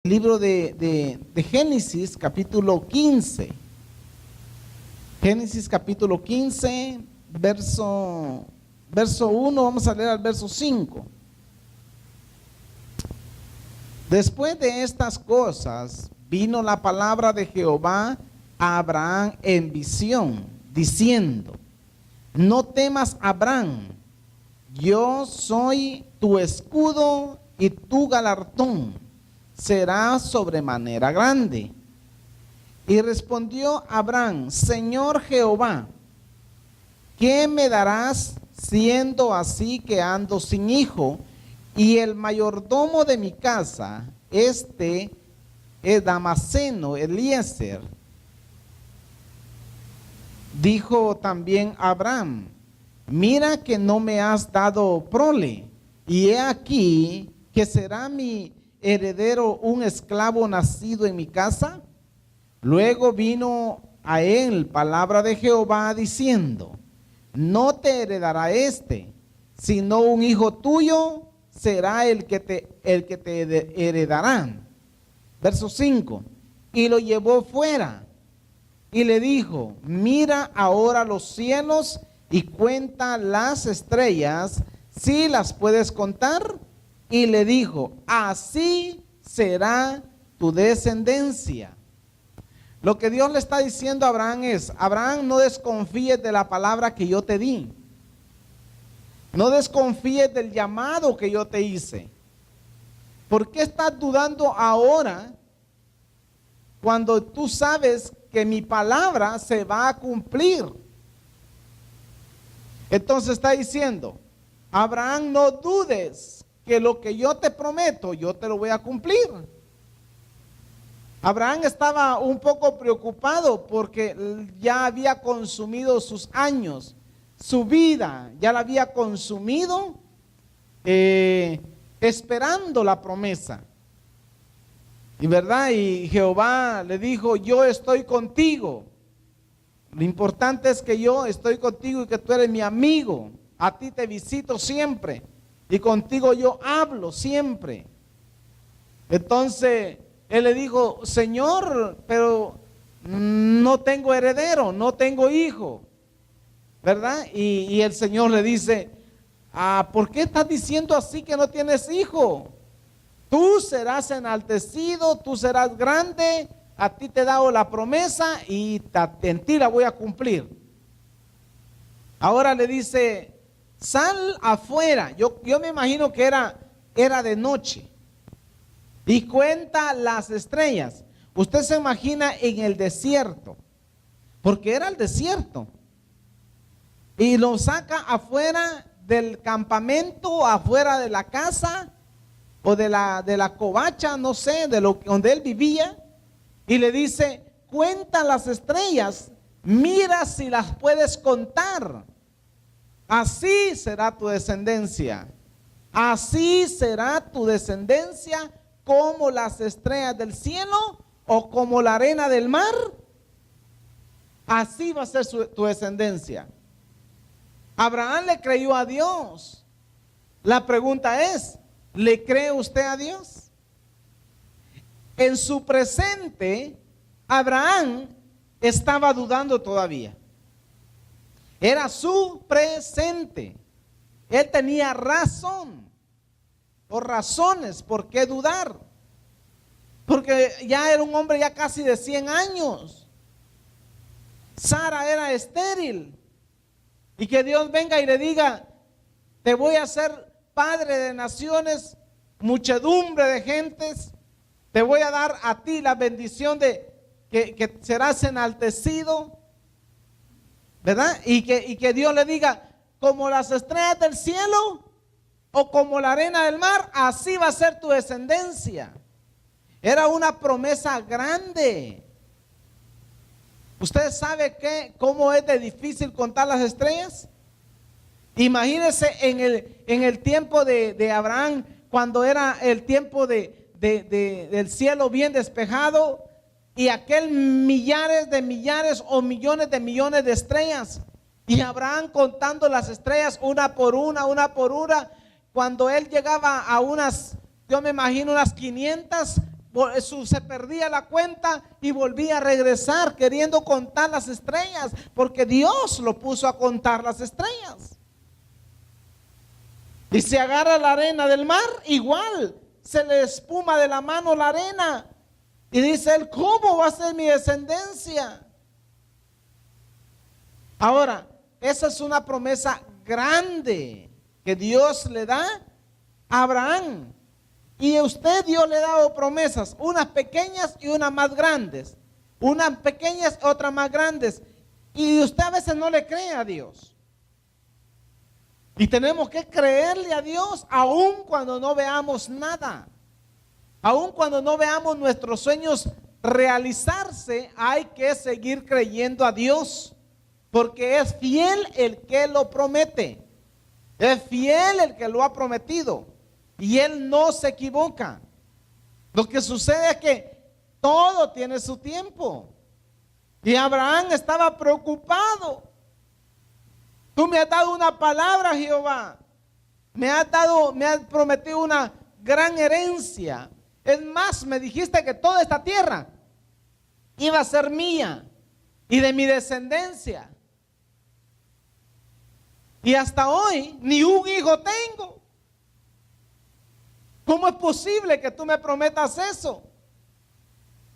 libro de Génesis, capítulo 15. Génesis, capítulo 15, verso 1, vamos a leer al verso 5. Después de estas cosas, vino la palabra de Jehová a Abraham en visión, diciendo: no temas, Abraham, yo soy tu escudo y tu galardón será sobremanera grande. Y respondió Abraham: Señor Jehová, ¿qué me darás siendo así que ando sin hijo? Y el mayordomo de mi casa, es Damaseno, Eliezer. Dijo también Abraham: mira que no me has dado prole, y he aquí que será mi heredero un esclavo nacido en mi casa. Luego vino a él palabra de Jehová diciendo: no te heredará sino un hijo tuyo será el que te heredará. Verso 5. Y lo llevó fuera y le dijo: mira ahora los cielos y cuenta las estrellas, si las puedes contar. Y le dijo: así será tu descendencia. Lo que Dios le está diciendo a Abraham es: Abraham, no desconfíes de la palabra que yo te di. No desconfíes del llamado que yo te hice. ¿Por qué estás dudando ahora cuando tú sabes que mi palabra se va a cumplir? Entonces está diciendo: Abraham, no dudes que lo que yo te prometo, yo te lo voy a cumplir. Abraham estaba un poco preocupado porque ya había consumido sus años, su vida ya la había consumido esperando la promesa. Y verdad, y Jehová le dijo: yo estoy contigo. Lo importante es que yo estoy contigo y que tú eres mi amigo. A ti te visito siempre y contigo yo hablo siempre. Entonces él le dijo: Señor, pero no tengo heredero, no tengo hijo, ¿verdad? Y el Señor le dice: ¿por qué estás diciendo así que no tienes hijo? Tú serás enaltecido, tú serás grande, a ti te he dado la promesa y en ti la voy a cumplir. Ahora le dice: sal afuera. Yo me imagino que era de noche. Y cuenta las estrellas. Usted se imagina en el desierto, porque era el desierto. Y lo saca afuera del campamento, afuera de la casa o de la covacha, no sé, donde él vivía. Y le dice: cuenta las estrellas, mira si las puedes contar. Así será tu descendencia. Así será tu descendencia, como las estrellas del cielo o como la arena del mar. Así va a ser tu descendencia. Abraham le creyó a Dios. La pregunta es: ¿le cree usted a Dios? En su presente, Abraham estaba dudando todavía. Era su presente. Él tenía razón o razones por qué dudar, porque ya era un hombre ya casi de 100 años. Sara era estéril, y que Dios venga y le diga: te voy a hacer padre de naciones, muchedumbre de gentes, te voy a dar a ti la bendición de que serás enaltecido, ¿verdad? Y que Dios le diga: como las estrellas del cielo o como la arena del mar, así va a ser tu descendencia. Era una promesa grande. ¿Usted sabe cómo es de difícil contar las estrellas? Imagínese en el tiempo de Abraham, cuando era el tiempo del cielo bien despejado, y aquel millares de millares o millones de estrellas, y Abraham contando las estrellas una por una. Cuando él llegaba a unas, yo me imagino unas 500, se perdía la cuenta y volvía a regresar queriendo contar las estrellas, porque Dios lo puso a contar las estrellas. Y si agarra la arena del mar, igual se le espuma de la mano la arena. Y dice él, ¿cómo va a ser mi descendencia? Ahora, esa es una promesa grande que Dios le da a Abraham. Y a usted Dios le ha dado promesas, unas pequeñas y unas más grandes. Unas pequeñas, otras más grandes. Y usted a veces no le cree a Dios. Y tenemos que creerle a Dios aun cuando no veamos nada. Aun cuando no veamos nuestros sueños realizarse, hay que seguir creyendo a Dios. Porque es fiel el que lo promete. Es fiel el que lo ha prometido. Y Él no se equivoca. Lo que sucede es que todo tiene su tiempo. Y Abraham estaba preocupado. Tú me has dado una palabra, Jehová. Me has prometido una gran herencia. Es más, me dijiste que toda esta tierra iba a ser mía y de mi descendencia. Y hasta hoy ni un hijo tengo. ¿Cómo es posible que tú me prometas eso?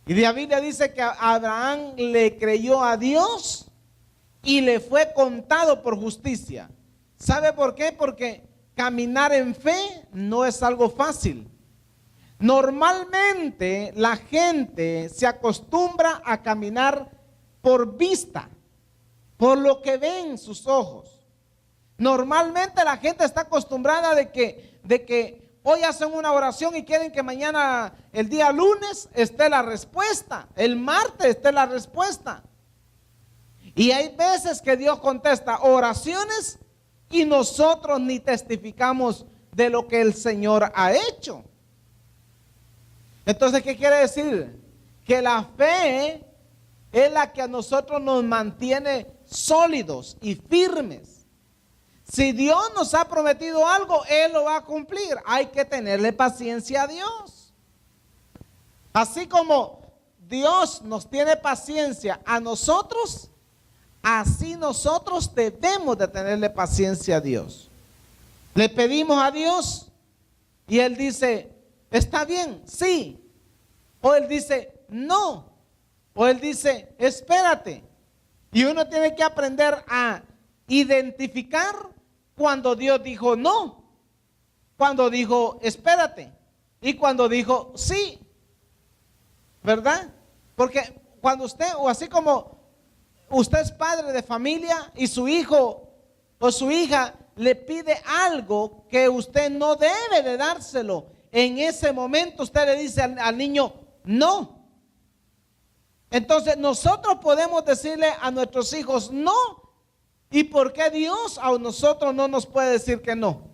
Y la Biblia dice que Abraham le creyó a Dios y le fue contado por justicia. ¿Sabe por qué? Porque caminar en fe no es algo fácil. Normalmente la gente se acostumbra a caminar por vista, por lo que ven sus ojos. Normalmente la gente está acostumbrada de que hoy hacen una oración y quieren que mañana, el día lunes, esté la respuesta. El martes esté la respuesta. Y hay veces que Dios contesta oraciones y nosotros ni testificamos de lo que el Señor ha hecho. Entonces, ¿qué quiere decir? Que la fe es la que a nosotros nos mantiene sólidos y firmes. Si Dios nos ha prometido algo, Él lo va a cumplir. Hay que tenerle paciencia a Dios. Así como Dios nos tiene paciencia a nosotros, así nosotros debemos de tenerle paciencia a Dios. Le pedimos a Dios y Él dice, está bien, sí. O Él dice, no. O Él dice, espérate. Y uno tiene que aprender a identificar cuando Dios dijo no, cuando dijo espérate y cuando dijo sí, ¿verdad? Porque cuando usted, o así como usted es padre de familia y su hijo o su hija le pide algo que usted no debe de dárselo, en ese momento usted le dice al niño no. Entonces nosotros podemos decirle a nuestros hijos no. ¿Y por qué Dios a nosotros no nos puede decir que no?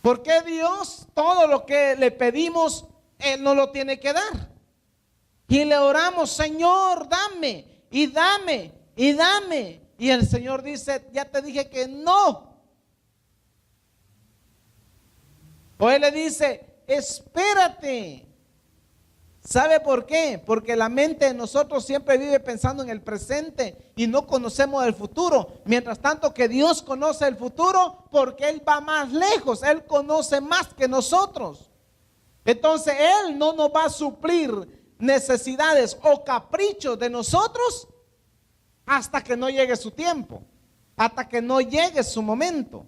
¿Por qué Dios todo lo que le pedimos, Él no lo tiene que dar? Y le oramos, Señor, dame, y dame, y dame. Y el Señor dice, ya te dije que no. O Él le dice, espérate. ¿Sabe por qué? Porque la mente de nosotros siempre vive pensando en el presente y no conocemos el futuro. Mientras tanto que Dios conoce el futuro porque Él va más lejos, Él conoce más que nosotros. Entonces Él no nos va a suplir necesidades o caprichos de nosotros hasta que no llegue su tiempo, hasta que no llegue su momento.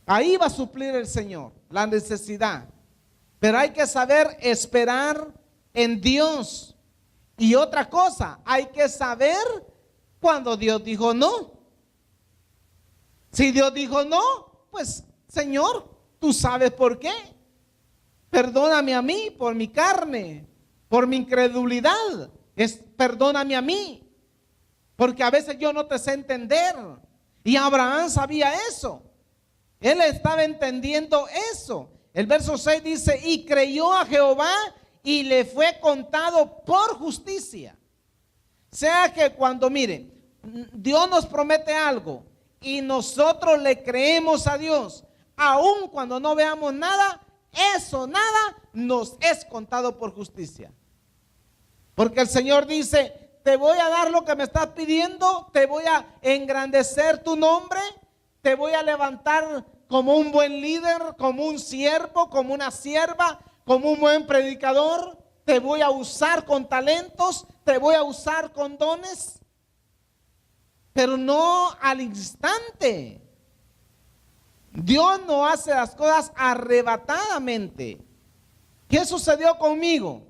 Ahí va a suplir el Señor la necesidad. Pero hay que saber esperar en Dios. Y otra cosa, hay que saber cuando Dios dijo no. Si Dios dijo no, pues Señor, tú sabes por qué. Perdóname a mí por mi carne, por mi incredulidad. Perdóname a mí, porque a veces yo no te sé entender. Y Abraham sabía eso. Él estaba entendiendo eso. El verso 6 dice, y creyó a Jehová y le fue contado por justicia. Sea que cuando, miren, Dios nos promete algo y nosotros le creemos a Dios, aun cuando no veamos nada, eso nada nos es contado por justicia. Porque el Señor dice, te voy a dar lo que me estás pidiendo, te voy a engrandecer tu nombre, te voy a levantar como un buen líder, como un siervo, como una sierva, como un buen predicador, te voy a usar con talentos, te voy a usar con dones, pero no al instante. Dios no hace las cosas arrebatadamente. ¿Qué sucedió conmigo?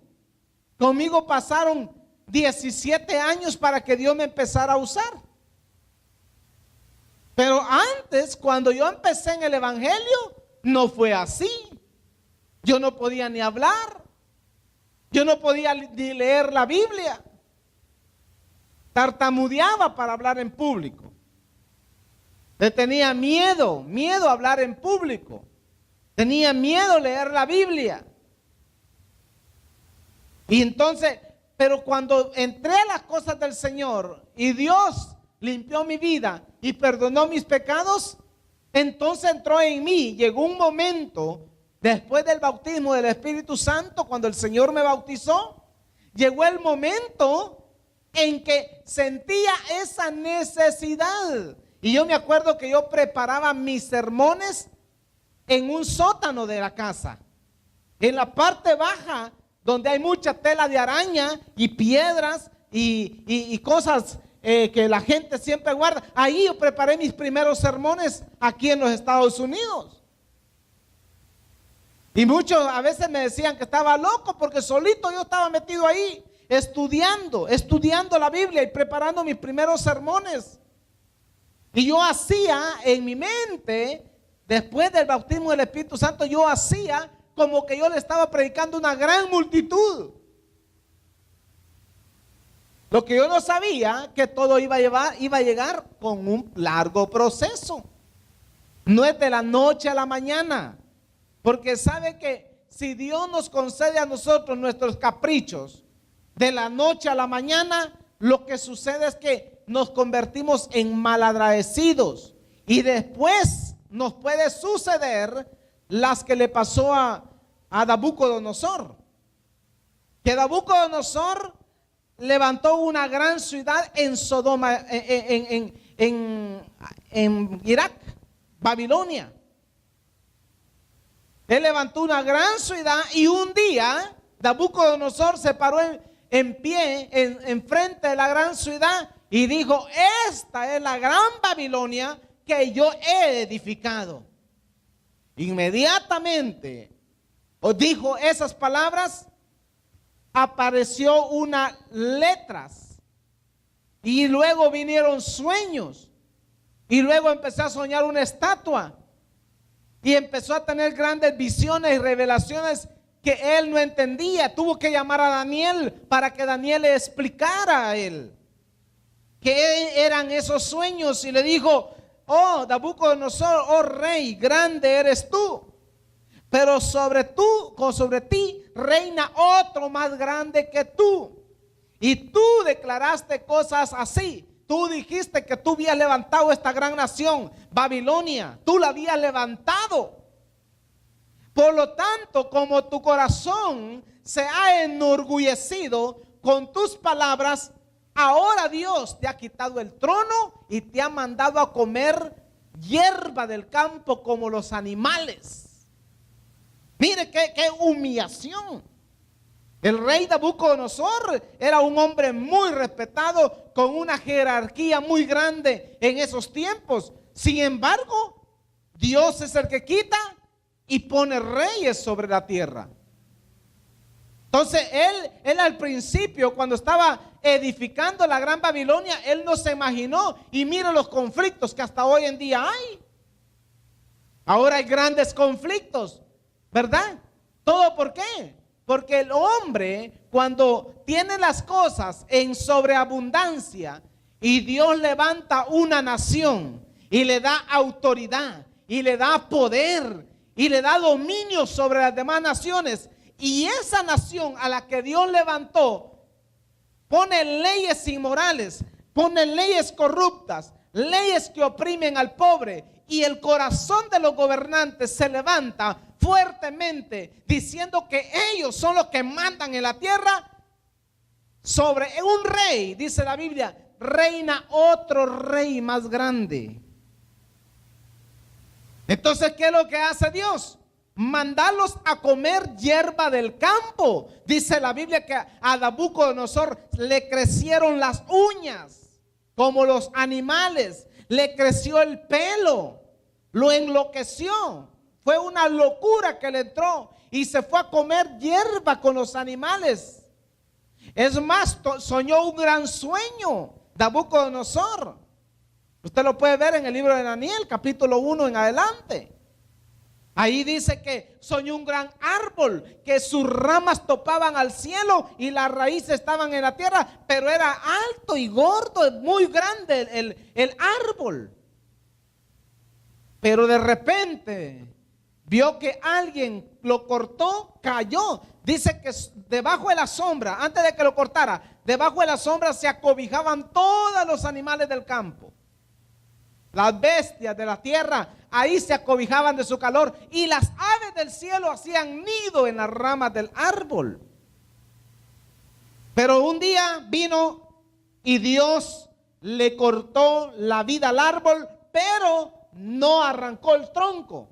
Conmigo pasaron 17 años para que Dios me empezara a usar. Pero antes, cuando yo empecé en el evangelio, no fue así. Yo no podía ni hablar. Yo no podía ni leer la Biblia. Tartamudeaba para hablar en público. Le tenía miedo a hablar en público. Tenía miedo a leer la Biblia. Y entonces, pero cuando entré a las cosas del Señor y Dios limpió mi vida y perdonó mis pecados, entonces entró en mí. Llegó un momento después del bautismo del Espíritu Santo, cuando el Señor me bautizó, llegó el momento en que sentía esa necesidad. Y yo me acuerdo que yo preparaba mis sermones en un sótano de la casa, en la parte baja, donde hay mucha tela de araña y piedras y cosas que la gente siempre guarda. Ahí yo preparé mis primeros sermones aquí en los Estados Unidos. Y muchos a veces me decían que estaba loco porque solito yo estaba metido ahí estudiando la Biblia y preparando mis primeros sermones. Y yo hacía en mi mente, después del bautismo del Espíritu Santo, yo hacía como que yo le estaba predicando a una gran multitud. Lo que yo no sabía, que todo iba a llegar con un largo proceso. No es de la noche a la mañana. Porque sabe que si Dios nos concede a nosotros nuestros caprichos de la noche a la mañana, lo que sucede es que nos convertimos en malagradecidos. Y después nos puede suceder las que le pasó a Nabucodonosor. Que Nabucodonosor levantó una gran ciudad en Sodoma, en Irak, Babilonia. Él levantó una gran ciudad y un día Nabucodonosor se paró en pie en frente de la gran ciudad y dijo: esta es la gran Babilonia que yo he edificado. Inmediatamente dijo esas palabras, apareció unas letras y luego vinieron sueños y luego empezó a soñar una estatua y empezó a tener grandes visiones y revelaciones que él no entendía. Tuvo que llamar a Daniel para que Daniel le explicara a él qué eran esos sueños y le dijo: oh Nabucodonosor, oh rey, grande eres tú, pero sobre ti reina otro más grande que tú. Y tú declaraste cosas así. Tú dijiste que tú habías levantado esta gran nación, Babilonia. Tú la habías levantado. Por lo tanto, como tu corazón se ha enorgullecido con tus palabras, ahora Dios te ha quitado el trono y te ha mandado a comer hierba del campo como los animales. Mire qué humillación. El rey Nabucodonosor era un hombre muy respetado, con una jerarquía muy grande en esos tiempos. Sin embargo, Dios es el que quita y pone reyes sobre la tierra. Entonces él al principio, cuando estaba edificando la gran Babilonia, él no se imaginó, y mira los conflictos que hasta hoy en día hay. Ahora hay grandes conflictos, ¿verdad? ¿Todo por qué? Porque el hombre, cuando tiene las cosas en sobreabundancia y Dios levanta una nación y le da autoridad y le da poder y le da dominio sobre las demás naciones, y esa nación a la que Dios levantó pone leyes inmorales, pone leyes corruptas, leyes que oprimen al pobre, y el corazón de los gobernantes se levanta fuertemente, diciendo que ellos son los que mandan en la tierra, sobre un rey, dice la Biblia, reina otro rey más grande. Entonces, ¿qué es lo que hace Dios? Mandarlos a comer hierba del campo. Dice la Biblia que a Nabucodonosor le crecieron las uñas como los animales, le creció el pelo, lo enloqueció. Fue una locura que le entró y se fue a comer hierba con los animales. Es más, soñó un gran sueño Nabucodonosor. Usted lo puede ver en el libro de Daniel, capítulo 1 en adelante. Ahí dice que soñó un gran árbol, que sus ramas topaban al cielo y las raíces estaban en la tierra, pero era alto y gordo, muy grande el árbol. Pero de repente vio que alguien lo cortó, cayó. Dice que debajo de la sombra, antes de que lo cortara, debajo de la sombra se acobijaban todos los animales del campo. Las bestias de la tierra, ahí se acobijaban de su calor. Y las aves del cielo hacían nido en las ramas del árbol. Pero un día vino y Dios le cortó la vida al árbol, pero no arrancó el tronco.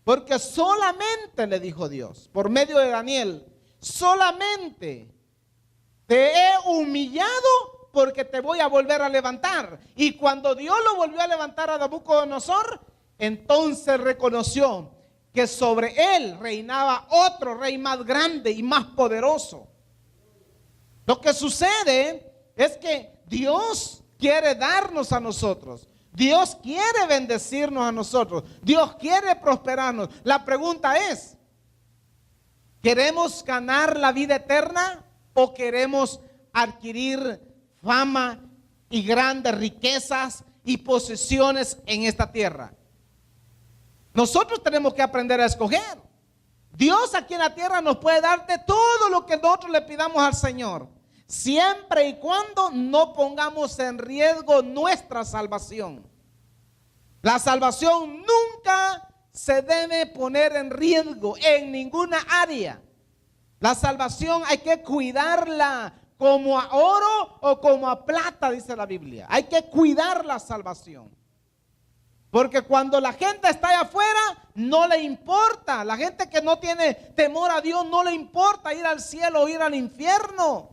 Porque solamente le dijo Dios, por medio de Daniel, solamente te he humillado porque te voy a volver a levantar. Y cuando Dios lo volvió a levantar a Nabucodonosor, entonces reconoció que sobre él reinaba otro rey más grande y más poderoso. Lo que sucede es que Dios quiere darnos a nosotros. Dios quiere bendecirnos a nosotros. Dios quiere prosperarnos. La pregunta es, ¿queremos ganar la vida eterna o queremos adquirir fama y grandes riquezas y posesiones en esta tierra? Nosotros tenemos que aprender a escoger. Dios aquí en la tierra nos puede dar de todo lo que nosotros le pidamos al Señor, siempre y cuando no pongamos en riesgo nuestra salvación. La salvación nunca se debe poner en riesgo en ninguna área. La salvación hay que cuidarla como a oro o como a plata, dice la Biblia. Hay que cuidar la salvación. Porque cuando la gente está allá afuera, no le importa. La gente que no tiene temor a Dios, no le importa ir al cielo o ir al infierno.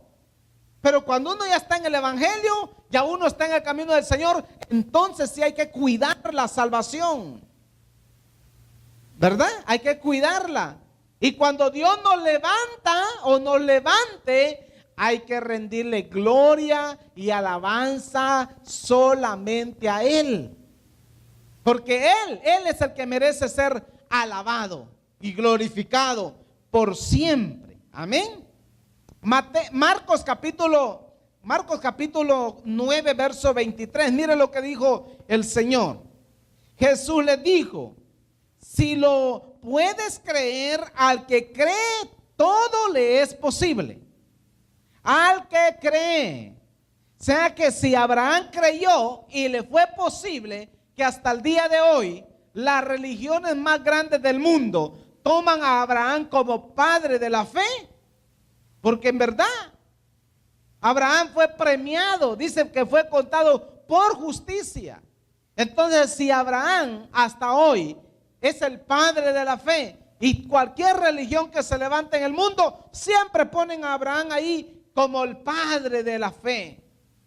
Pero cuando uno ya está en el evangelio, ya uno está en el camino del Señor, entonces sí hay que cuidar la salvación. ¿Verdad? Hay que cuidarla. Y cuando Dios nos levanta o nos levante, hay que rendirle gloria y alabanza solamente a Él. Porque Él es el que merece ser alabado y glorificado por siempre. Amén. Marcos capítulo 9, verso 23. Mire lo que dijo el Señor. Jesús les dijo: si lo puedes creer, al que cree, todo le es posible. Al que cree. O sea que si Abraham creyó y le fue posible, que hasta el día de hoy las religiones más grandes del mundo toman a Abraham como padre de la fe, porque en verdad Abraham fue premiado, dice que fue contado por justicia. Entonces, si Abraham hasta hoy es el padre de la fe, y cualquier religión que se levante en el mundo siempre ponen a Abraham ahí como el padre de la fe,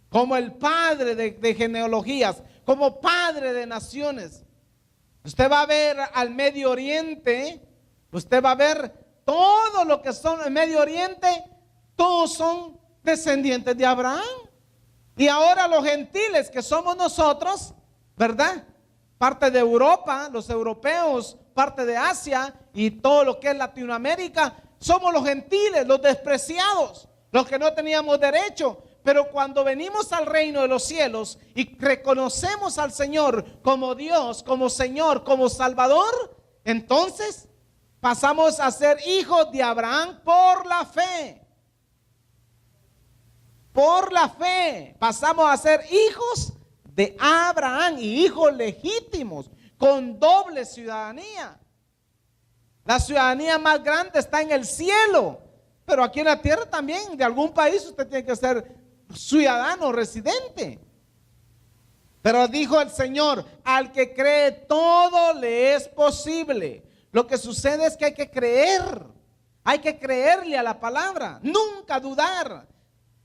como el padre de genealogías, como padre de naciones. Usted va a ver al Medio Oriente, usted va a ver todo lo que son el Medio Oriente, todos son descendientes de Abraham. Y ahora los gentiles que somos nosotros, ¿verdad? Parte de Europa, los europeos, parte de Asia y todo lo que es Latinoamérica, somos los gentiles, los despreciados, los que no teníamos derecho. Pero cuando venimos al reino de los cielos y reconocemos al Señor como Dios, como Señor, como Salvador, entonces pasamos a ser hijos de Abraham por la fe. Por la fe pasamos a ser hijos de Abraham y hijos legítimos con doble ciudadanía. La ciudadanía más grande está en el cielo, pero aquí en la tierra también, de algún país usted tiene que ser ciudadano, residente. Pero dijo el Señor, al que cree todo le es posible. Lo que sucede es que hay que creer, hay que creerle a la palabra, nunca dudar.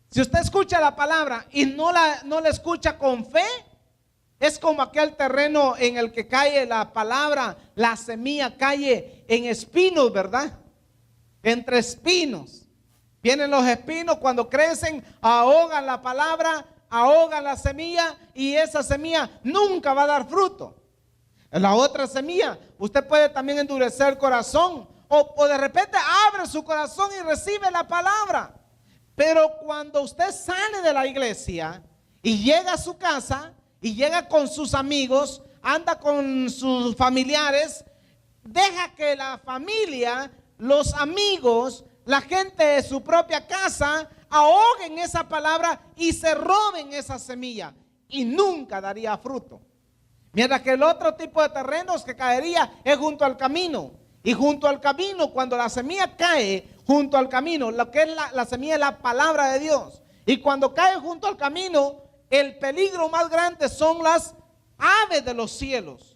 Si usted escucha la palabra y no la escucha con fe, es como aquel terreno en el que cae la palabra, la semilla cae en espinos, ¿verdad? Entre espinos. Vienen los espinos, cuando crecen, ahogan la palabra, ahogan la semilla y esa semilla nunca va a dar fruto. La otra semilla, usted puede también endurecer el corazón o de repente abre su corazón y recibe la palabra. Pero cuando usted sale de la iglesia y llega a su casa y llega con sus amigos, anda con sus familiares, deja que la familia, los amigos, la gente de su propia casa ahoguen esa palabra y se roben esa semilla y nunca daría fruto. Mientras que el otro tipo de terrenos que caería es junto al camino. Y junto al camino, cuando la semilla cae junto al camino, lo que es la semilla es la palabra de Dios. Y cuando cae junto al camino, el peligro más grande son las aves de los cielos,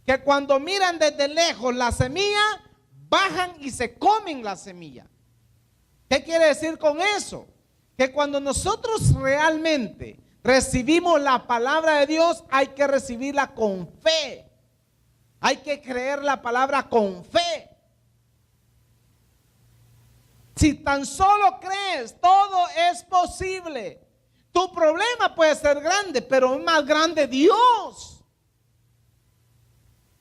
que cuando miran desde lejos la semilla, bajan y se comen la semilla. ¿Qué quiere decir con eso? Que cuando nosotros realmente recibimos la palabra de Dios, hay que recibirla con fe. Hay que creer la palabra con fe. Si tan solo crees, todo es posible. Tu problema puede ser grande, pero es más grande Dios.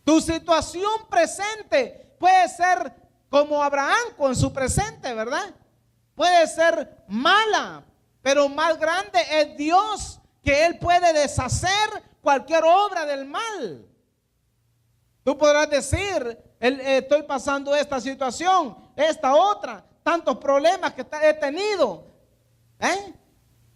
Tu situación presente puede ser como Abraham con su presente, ¿verdad? Puede ser mala, pero más grande es Dios, que Él puede deshacer cualquier obra del mal. Tú podrás decir, estoy pasando esta situación, esta otra, tantos problemas que he tenido.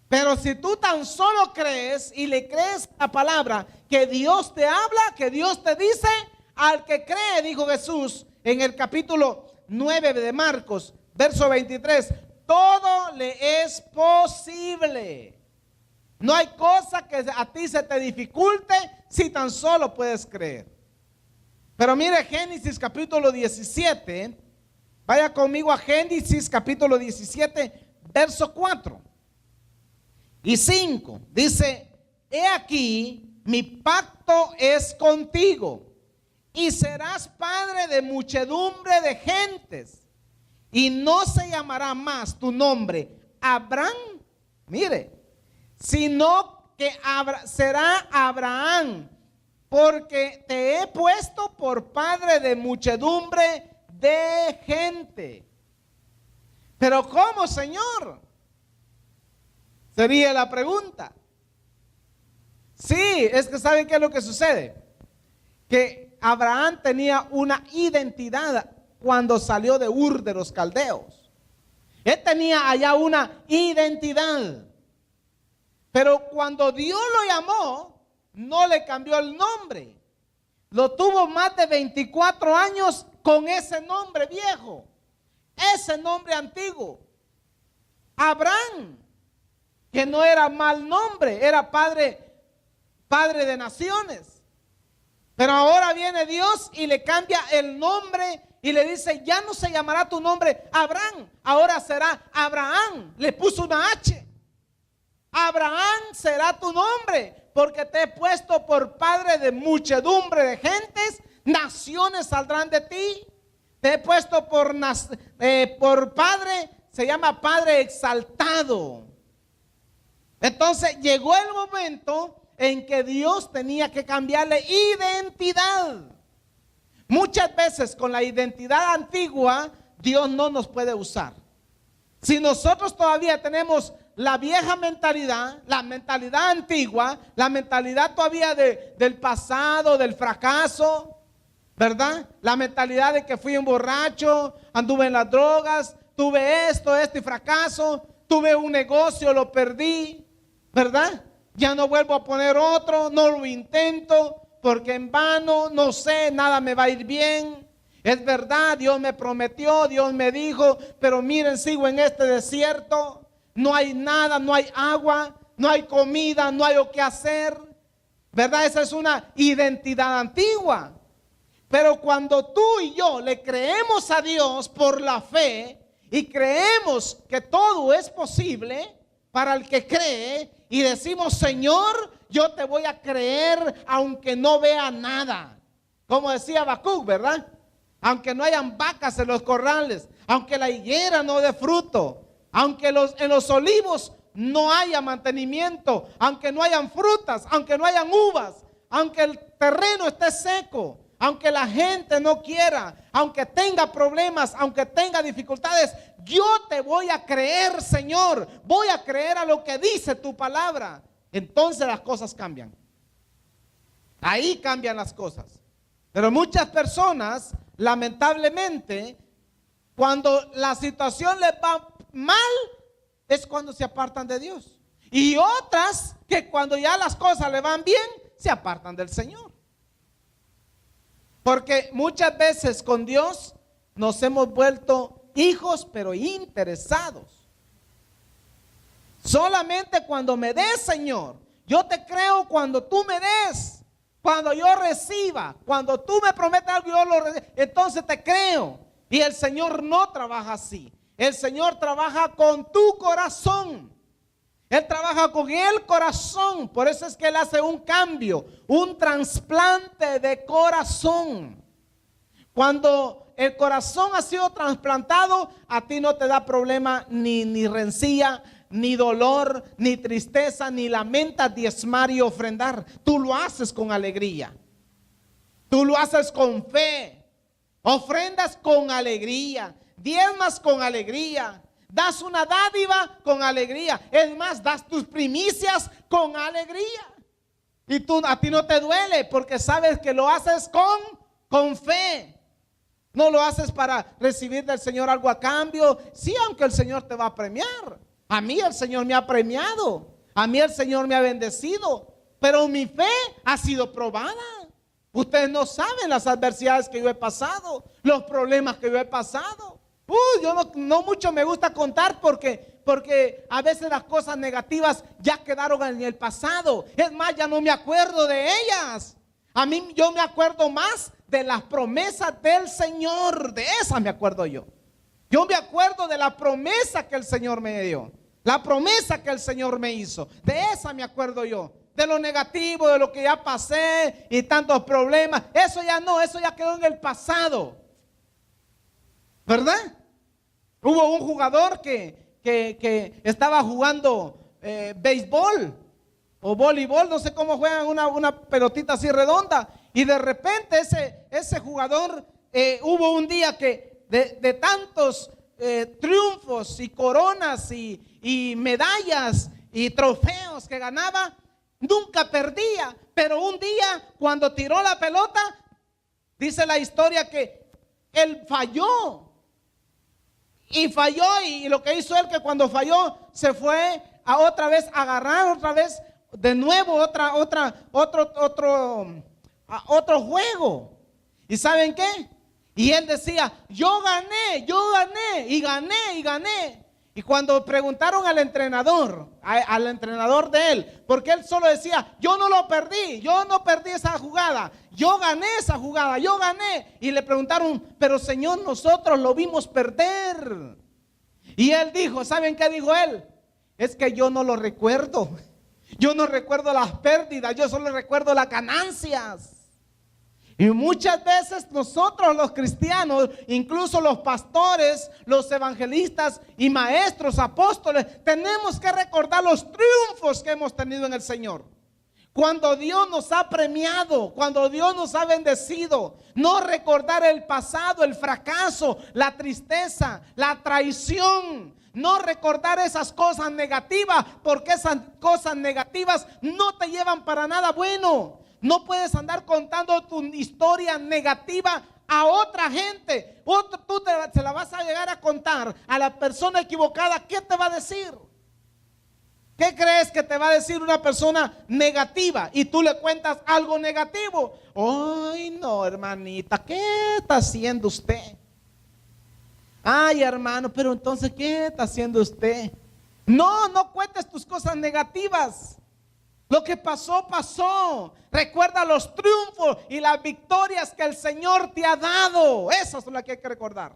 Pero si tú tan solo crees y le crees la palabra, que Dios te habla, que Dios te dice, al que cree, dijo Jesús en el capítulo 9 de Marcos, verso 23, todo le es posible. No hay cosa que a ti se te dificulte si tan solo puedes creer. Pero mire Génesis capítulo 17, vaya conmigo a Génesis capítulo 17, verso 4 y 5. Dice, he aquí, mi pacto es contigo y serás padre de muchedumbre de gentes. Y no se llamará más tu nombre Abraham, mire, sino que será Abraham, porque te he puesto por padre de muchedumbre de gente. Pero ¿cómo, Señor? Sería la pregunta. Sí, es que ¿saben qué es lo que sucede? Que Abraham tenía una identidad cuando salió de Ur de los Caldeos. Él tenía allá una identidad. Pero cuando Dios lo llamó, no le cambió el nombre. Lo tuvo más de 24 años con ese nombre viejo, ese nombre antiguo. Abraham, que no era mal nombre, era padre de naciones. Pero ahora viene Dios y le cambia el nombre y le dice, ya no se llamará tu nombre Abraham, ahora será Abraham. Le puso una H. Abraham será tu nombre, porque te he puesto por padre de muchedumbre de gentes, naciones saldrán de ti. Te he puesto por padre, se llama padre exaltado. Entonces llegó el momento en que Dios tenía que cambiarle identidad. Muchas veces con la identidad antigua, Dios no nos puede usar. Si nosotros todavía tenemos la vieja mentalidad, la mentalidad antigua, la mentalidad todavía del pasado, del fracaso, ¿verdad? La mentalidad de que fui un borracho, anduve en las drogas, tuve esto y fracaso, tuve un negocio, lo perdí, ¿verdad? Ya no vuelvo a poner otro, no lo intento, porque en vano, no sé, nada me va a ir bien. Es verdad, Dios me prometió, Dios me dijo, pero miren, sigo en este desierto, no hay nada, no hay agua, no hay comida, no hay lo que hacer. ¿Verdad? Esa es una identidad antigua. Pero cuando tú y yo le creemos a Dios por la fe y creemos que todo es posible para el que cree y decimos, Señor, yo te voy a creer aunque no vea nada. Como decía Habacuc, ¿verdad? Aunque no hayan vacas en los corrales, aunque la higuera no dé fruto, aunque en los olivos no haya mantenimiento, aunque no hayan frutas, aunque no hayan uvas, aunque el terreno esté seco, aunque la gente no quiera, aunque tenga problemas, aunque tenga dificultades, yo te voy a creer, Señor, voy a creer a lo que dice tu palabra. Entonces las cosas cambian. Ahí cambian las cosas. Pero muchas personas, lamentablemente, cuando la situación les va mal, es cuando se apartan de Dios. Y otras que cuando ya las cosas le van bien, se apartan del Señor. Porque muchas veces con Dios nos hemos vuelto hijos, pero interesados. Solamente cuando me des, Señor, yo te creo cuando tú me des, cuando yo reciba, cuando tú me prometes algo, yo lo recibo, entonces te creo. Y el Señor no trabaja así. El Señor trabaja con tu corazón. Él trabaja con el corazón. Por eso es que Él hace un cambio, un trasplante de corazón. Cuando el corazón ha sido trasplantado, a ti no te da problema ni rencilla, ni dolor, ni tristeza, ni lamentas diezmar y ofrendar. Tú lo haces con alegría. Tú lo haces con fe. Ofrendas con alegría. Diezmas con alegría. Das una dádiva con alegría. Es más, das tus primicias con alegría. Y a ti no te duele porque sabes que lo haces con fe. No lo haces para recibir del Señor algo a cambio. Sí, aunque el Señor te va a premiar. A mí el Señor me ha premiado. A mí el Señor me ha bendecido. Pero mi fe ha sido probada. Ustedes no saben las adversidades que yo he pasado, los problemas que yo he pasado. Yo no mucho me gusta contar porque a veces las cosas negativas ya quedaron en el pasado. Es más, ya no me acuerdo de ellas. A mí yo me acuerdo más de las promesas del Señor. De esas me acuerdo yo. Yo me acuerdo de la promesa que el Señor me dio. La promesa que el Señor me hizo. De esa me acuerdo yo. De lo negativo, de lo que ya pasé y tantos problemas. Eso ya no, eso ya quedó en el pasado. ¿Verdad? Hubo un jugador que estaba jugando béisbol o voleibol, no sé cómo juegan una pelotita así redonda. Y de repente ese jugador, hubo un día que de tantos triunfos y coronas y medallas y trofeos que ganaba, nunca perdía. Pero un día cuando tiró la pelota, dice la historia que él falló. Y falló, y lo que hizo él, que cuando falló se fue a otra vez a agarrar otra vez de nuevo otro juego. ¿Y saben qué? Y él decía, yo gané y gané. Y cuando preguntaron al entrenador de él, porque él solo decía, yo no perdí esa jugada, yo gané esa jugada, yo gané. Y le preguntaron, pero Señor, nosotros lo vimos perder. Y él dijo, ¿saben qué dijo él? Es que yo no lo recuerdo. Yo no recuerdo las pérdidas, yo solo recuerdo las ganancias. Y muchas veces nosotros los cristianos, incluso los pastores, los evangelistas y maestros, apóstoles, tenemos que recordar los triunfos que hemos tenido en el Señor. Cuando Dios nos ha premiado, cuando Dios nos ha bendecido, no recordar el pasado, el fracaso, la tristeza, la traición. No recordar esas cosas negativas, porque esas cosas negativas no te llevan para nada bueno. No puedes andar contando tu historia negativa a otra gente. Se la vas a llegar a contar a la persona equivocada. ¿Qué te va a decir? ¿Qué crees que te va a decir una persona negativa y tú le cuentas algo negativo? Ay, no, hermanita, ¿qué está haciendo usted? Ay, hermano, pero entonces, ¿qué está haciendo usted? No, no cuentes tus cosas negativas. Lo que pasó, pasó. Recuerda los triunfos y las victorias que el Señor te ha dado. Esas son las que hay que recordar.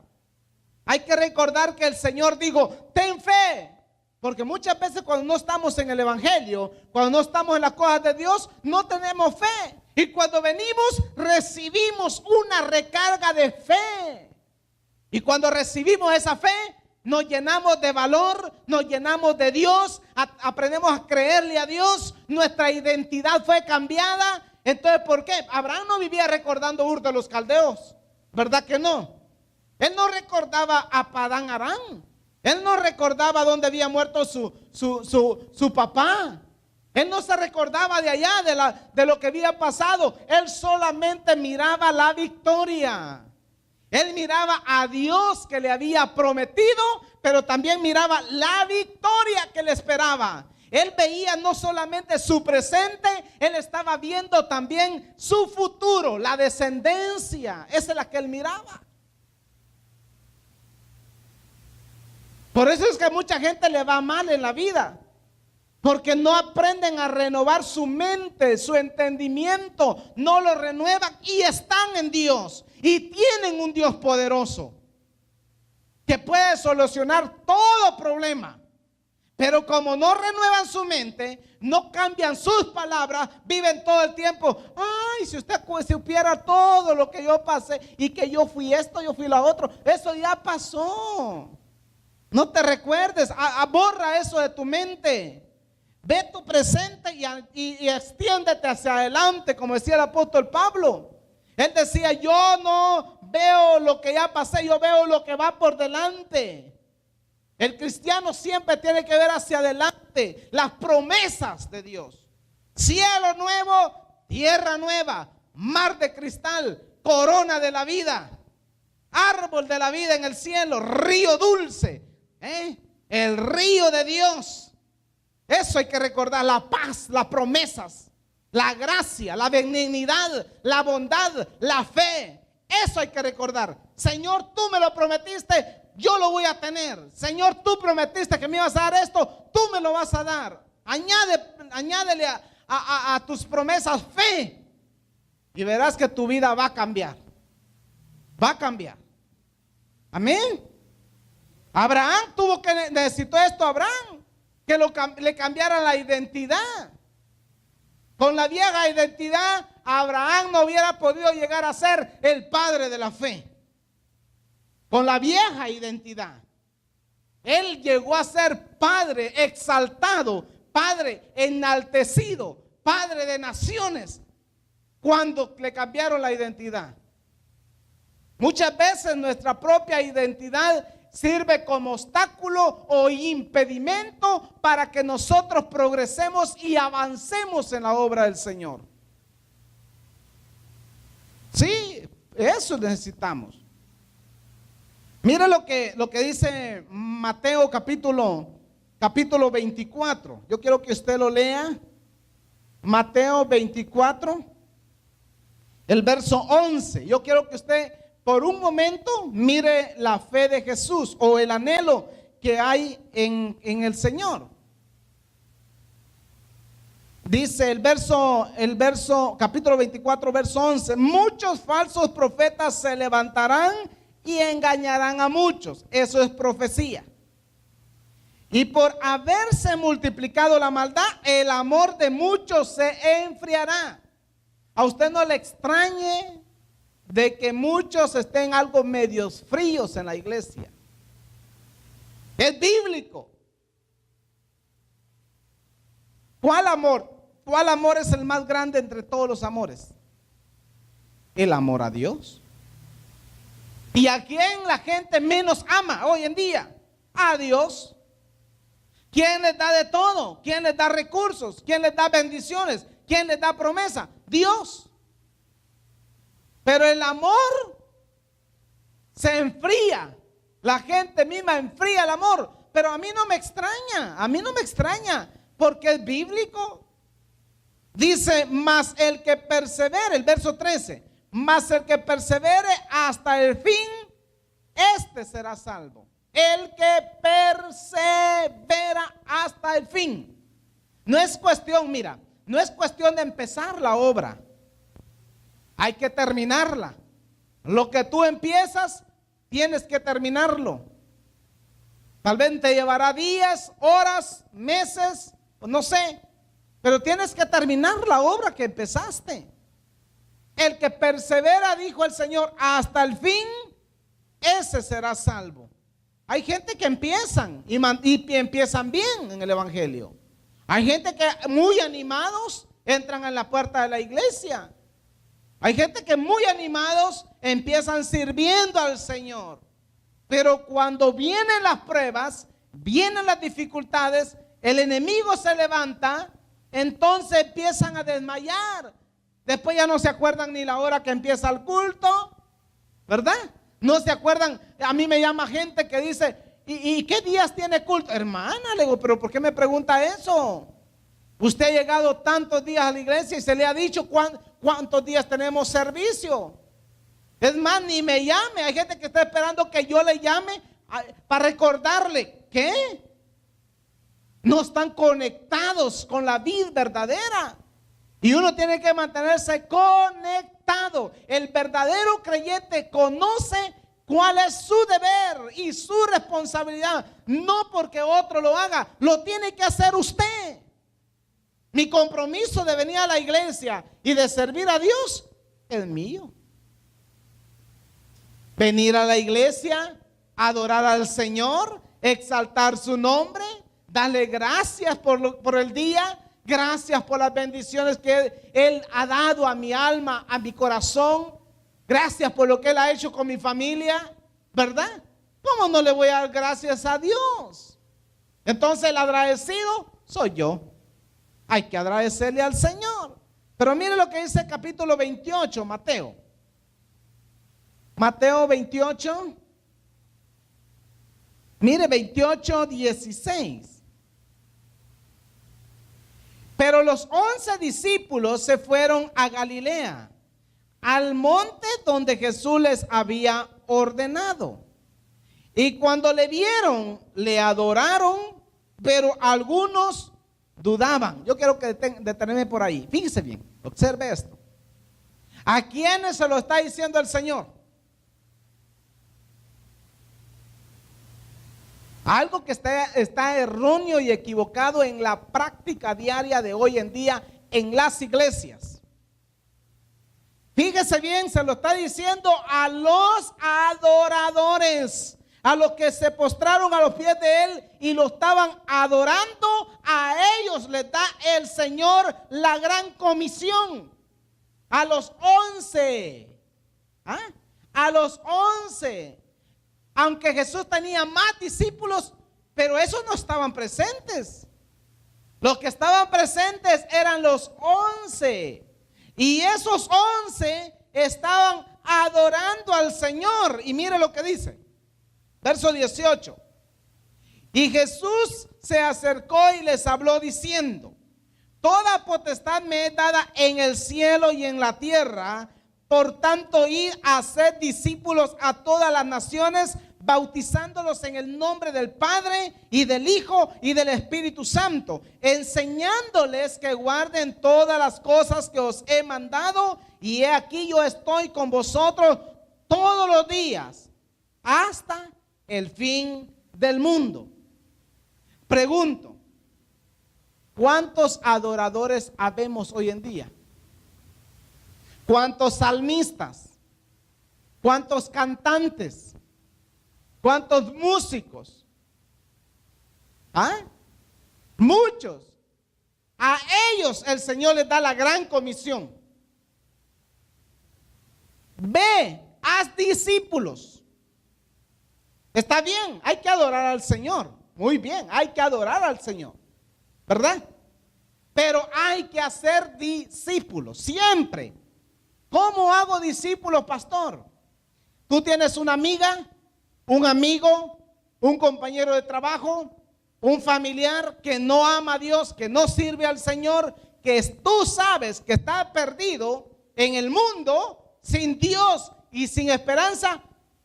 Hay que recordar que el Señor dijo, ten fe. Porque muchas veces cuando no estamos en el Evangelio, cuando no estamos en las cosas de Dios, no tenemos fe. Y cuando venimos, recibimos una recarga de fe. Y cuando recibimos esa fe, nos llenamos de valor, nos llenamos de Dios, aprendemos a creerle a Dios, nuestra identidad fue cambiada. Entonces, ¿por qué? Abraham no vivía recordando Ur de los Caldeos, ¿verdad que no? Él no recordaba a Padán Aram. Él no recordaba dónde había muerto su papá. Él no se recordaba de allá, de lo que había pasado. Él solamente miraba la victoria. Él miraba a Dios que le había prometido, pero también miraba la victoria que le esperaba. Él veía no solamente su presente, él estaba viendo también su futuro, la descendencia. Esa es la que él miraba. Por eso es que a mucha gente le va mal en la vida, porque no aprenden a renovar su mente, su entendimiento, no lo renuevan y están en Dios y tienen un Dios poderoso que puede solucionar todo problema. Pero como no renuevan su mente, no cambian sus palabras, viven todo el tiempo, ay, si usted supiera todo lo que yo pasé y que yo fui esto, yo fui lo otro, eso ya pasó. No te recuerdes, borra eso de tu mente. Ve tu presente y extiéndete hacia adelante, como decía el apóstol Pablo. Él decía, yo no veo lo que ya pasé, yo veo lo que va por delante. El cristiano siempre tiene que ver hacia adelante las promesas de Dios. Cielo nuevo, tierra nueva, mar de cristal, corona de la vida, árbol de la vida en el cielo, río dulce, el río de Dios. Eso hay que recordar, la paz, las promesas, la gracia, la benignidad, la bondad, la fe. Eso hay que recordar. Señor, tú me lo prometiste, yo lo voy a tener. Señor, tú prometiste que me ibas a dar esto, tú me lo vas a dar. Añádele a tus promesas fe y verás que tu vida va a cambiar. Va a cambiar. Amén. Abraham necesitó esto, Abraham, que le cambiara la identidad. Con la vieja identidad, Abraham no hubiera podido llegar a ser el padre de la fe. Con la vieja identidad, él llegó a ser padre exaltado, padre enaltecido, padre de naciones, cuando le cambiaron la identidad. Muchas veces nuestra propia identidad sirve como obstáculo o impedimento para que nosotros progresemos y avancemos en la obra del Señor. Sí, eso necesitamos. Mira lo que dice Mateo capítulo 24. Yo quiero que usted lo lea. Mateo 24, el verso 11. Yo quiero que usted por un momento mire la fe de Jesús o el anhelo que hay en el Señor. Dice el verso capítulo 24, verso 11. Muchos falsos profetas se levantarán y engañarán a muchos. Eso es profecía. Y por haberse multiplicado la maldad, el amor de muchos se enfriará. A usted no le extrañe de que muchos estén algo medios fríos en la iglesia. Es bíblico. ¿Cuál amor? ¿Cuál amor es el más grande entre todos los amores? El amor a Dios. ¿Y a quién la gente menos ama hoy en día? A Dios. ¿Quién les da de todo? ¿Quién les da recursos? ¿Quién les da bendiciones? ¿Quién les da promesa? Dios. Pero el amor se enfría. La gente misma enfría el amor. Pero a mí no me extraña. A mí no me extraña. porque es bíblico. Dice, mas el que persevere, el verso 13, mas el que persevere hasta el fin, este será salvo. El que persevera hasta el fin. No es cuestión, mira, no es cuestión de empezar la obra. Hay que terminarla. Lo que tú empiezas, tienes que terminarlo. Tal vez te llevará días, horas, meses, no sé, pero tienes que terminar la obra que empezaste. El que persevera, dijo el Señor, hasta el fin, ese será salvo. Hay gente que empiezan y empiezan bien en el evangelio. Hay gente que muy animados entran en la puerta de la iglesia. Hay gente que muy animados empiezan sirviendo al Señor. Pero cuando vienen las pruebas, vienen las dificultades, el enemigo se levanta, entonces empiezan a desmayar. Después ya no se acuerdan ni la hora que empieza el culto, ¿verdad? No se acuerdan. A mí me llama gente que dice, ¿y qué días tiene culto? Hermana, le digo, ¿pero por qué me pregunta eso? Usted ha llegado tantos días a la iglesia y se le ha dicho cuántos días tenemos servicio. Es más, ni me llame. Hay gente que está esperando que yo le llame para recordarle. ¿Qué? No están conectados con la vida verdadera. Y uno tiene que mantenerse conectado. El verdadero creyente conoce cuál es su deber y su responsabilidad. No porque otro lo haga, lo tiene que hacer usted. Mi compromiso de venir a la iglesia y de servir a Dios es mío. Venir a la iglesia, adorar al Señor, exaltar su nombre, darle gracias por el día, gracias por las bendiciones que Él ha dado a mi alma, a mi corazón, gracias por lo que Él ha hecho con mi familia, ¿verdad? ¿Cómo no le voy a dar gracias a Dios? Entonces el agradecido soy yo. Hay que agradecerle al Señor. Pero mire lo que dice el capítulo 28, Mateo. Mateo 28. Mire, 28, 16. Pero los 11 discípulos se fueron a Galilea, al monte donde Jesús les había ordenado. Y cuando le vieron, le adoraron, pero algunos dudaban. Yo quiero que detenerme por ahí. Fíjese bien, observe esto. ¿A quiénes se lo está diciendo el Señor? Algo que está erróneo y equivocado en la práctica diaria de hoy en día en las iglesias. Fíjese bien, se lo está diciendo a los adoradores, a los que se postraron a los pies de Él y lo estaban adorando. A ellos les da el Señor la gran comisión. A los 11. A los 11. Aunque Jesús tenía más discípulos, pero esos no estaban presentes. Los que estaban presentes eran los 11. Y esos 11 estaban adorando al Señor. Y mire lo que dice. Verso 18. Y Jesús se acercó y les habló diciendo: toda potestad me es dada en el cielo y en la tierra. Por tanto, id a hacer discípulos a todas las naciones, bautizándolos en el nombre del Padre y del Hijo y del Espíritu Santo, enseñándoles que guarden todas las cosas que os he mandado. Y he aquí, yo estoy con vosotros todos los días hasta el fin del mundo. Pregunto, ¿cuántos adoradores habemos hoy en día? ¿Cuántos salmistas? ¿Cuántos cantantes? ¿Cuántos músicos? Muchos. A ellos el Señor les da la gran comisión. Ve, haz discípulos. Está bien, hay que adorar al Señor. Muy bien, hay que adorar al Señor, ¿verdad? Pero hay que hacer discípulos, siempre. ¿Cómo hago discípulos, pastor? Tú tienes una amiga, un amigo, un compañero de trabajo, un familiar que no ama a Dios, que no sirve al Señor, que tú sabes que está perdido en el mundo, sin Dios y sin esperanza,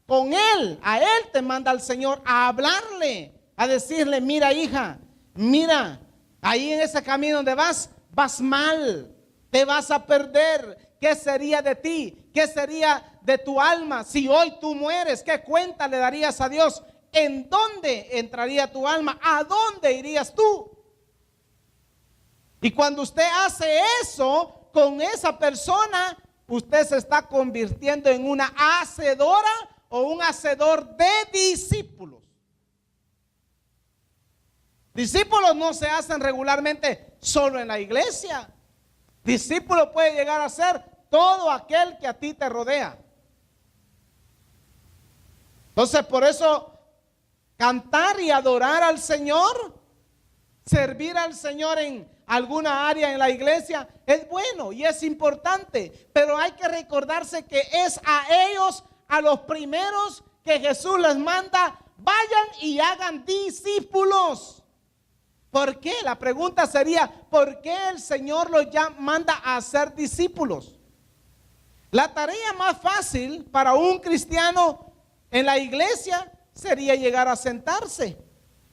con Él, a Él te manda el Señor a hablarle, a decirle: mira, hija, mira, ahí en ese camino donde vas mal, te vas a perder. ¿Qué sería de ti? ¿Qué sería de tu alma si hoy tú mueres? ¿Qué cuenta le darías a Dios? ¿En dónde entraría tu alma? ¿A dónde irías tú? Y cuando usted hace eso con esa persona, usted se está convirtiendo en una hacedora o un hacedor de discípulos. Discípulos no se hacen regularmente solo en la iglesia. Discípulo puede llegar a ser todo aquel que a ti te rodea. Entonces, por eso cantar y adorar al Señor, servir al Señor en alguna área en la iglesia es bueno y es importante, pero hay que recordarse que es a ellos, a los primeros, que Jesús les manda: vayan y hagan discípulos. ¿Por qué? La pregunta sería: ¿por qué el Señor los manda a hacer discípulos? La tarea más fácil para un cristiano en la iglesia sería llegar a sentarse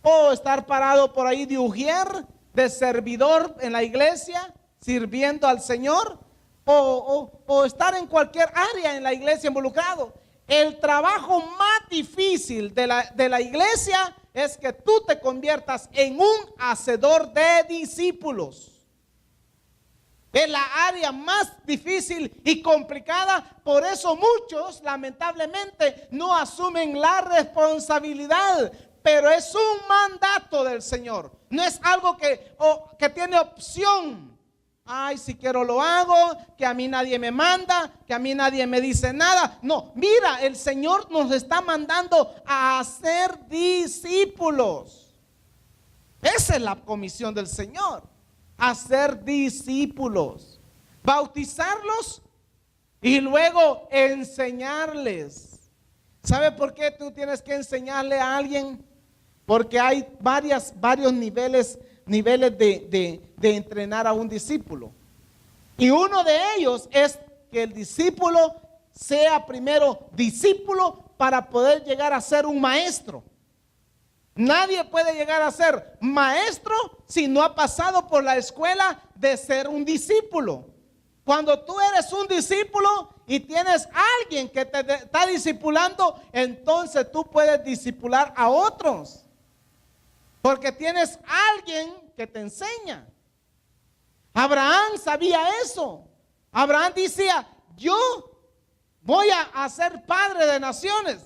o estar parado por ahí de ujier, de servidor en la iglesia, sirviendo al Señor, o estar en cualquier área en la iglesia involucrado. El trabajo más difícil de la iglesia es que tú te conviertas en un hacedor de discípulos. Es la área más difícil y complicada. Por eso muchos, lamentablemente, no asumen la responsabilidad. Pero es un mandato del Señor. No es algo que tiene opción. Ay, si quiero lo hago, que a mí nadie me manda, que a mí nadie me dice nada. No, mira, el Señor nos está mandando a hacer discípulos. Esa es la comisión del Señor: hacer discípulos, bautizarlos y luego enseñarles. ¿Sabe por qué tú tienes que enseñarle a alguien? Porque hay varios niveles de entrenar a un discípulo. Y uno de ellos es que el discípulo sea primero discípulo para poder llegar a ser un maestro. Nadie puede llegar a ser maestro si no ha pasado por la escuela de ser un discípulo. Cuando tú eres un discípulo y tienes a alguien que te está discipulando, entonces tú puedes discipular a otros. Porque tienes a alguien que te enseña. Abraham sabía eso. Abraham decía: yo voy a ser padre de naciones,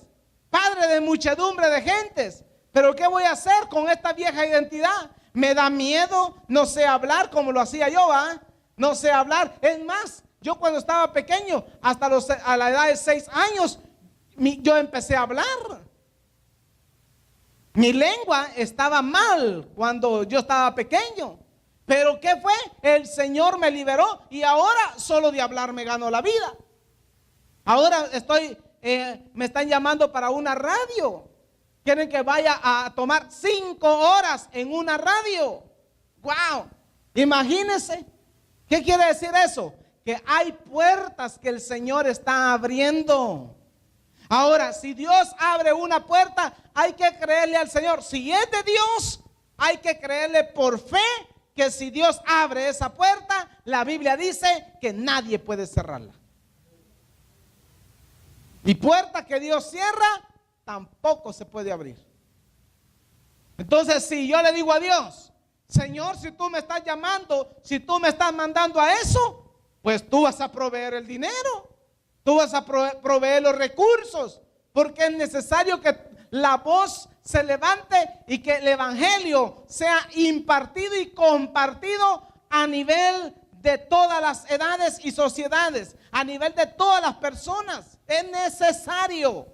padre de muchedumbre de gentes. Pero ¿qué voy a hacer con esta vieja identidad? Me da miedo, no sé hablar como lo hacía yo, ¿ah? No sé hablar. Es más, yo cuando estaba pequeño, a la edad de 6 años, yo empecé a hablar. Mi lengua estaba mal cuando yo estaba pequeño. Pero ¿qué fue? El Señor me liberó y ahora solo de hablar me ganó la vida. Ahora me están llamando para una radio. Quieren que vaya a tomar 5 horas en una radio. ¡Wow! Imagínense. ¿Qué quiere decir eso? Que hay puertas que el Señor está abriendo. Ahora, si Dios abre una puerta, hay que creerle al Señor. Si es de Dios, hay que creerle por fe que si Dios abre esa puerta, la Biblia dice que nadie puede cerrarla. Y puerta que Dios cierra, tampoco se puede abrir. Entonces, si yo le digo a Dios: Señor, si tú me estás llamando, si tú me estás mandando a eso, pues tú vas a proveer el dinero, tú vas a proveer los recursos, porque es necesario que la voz se levante y que el evangelio sea impartido y compartido a nivel de todas las edades y sociedades, a nivel de todas las personas. Es necesario.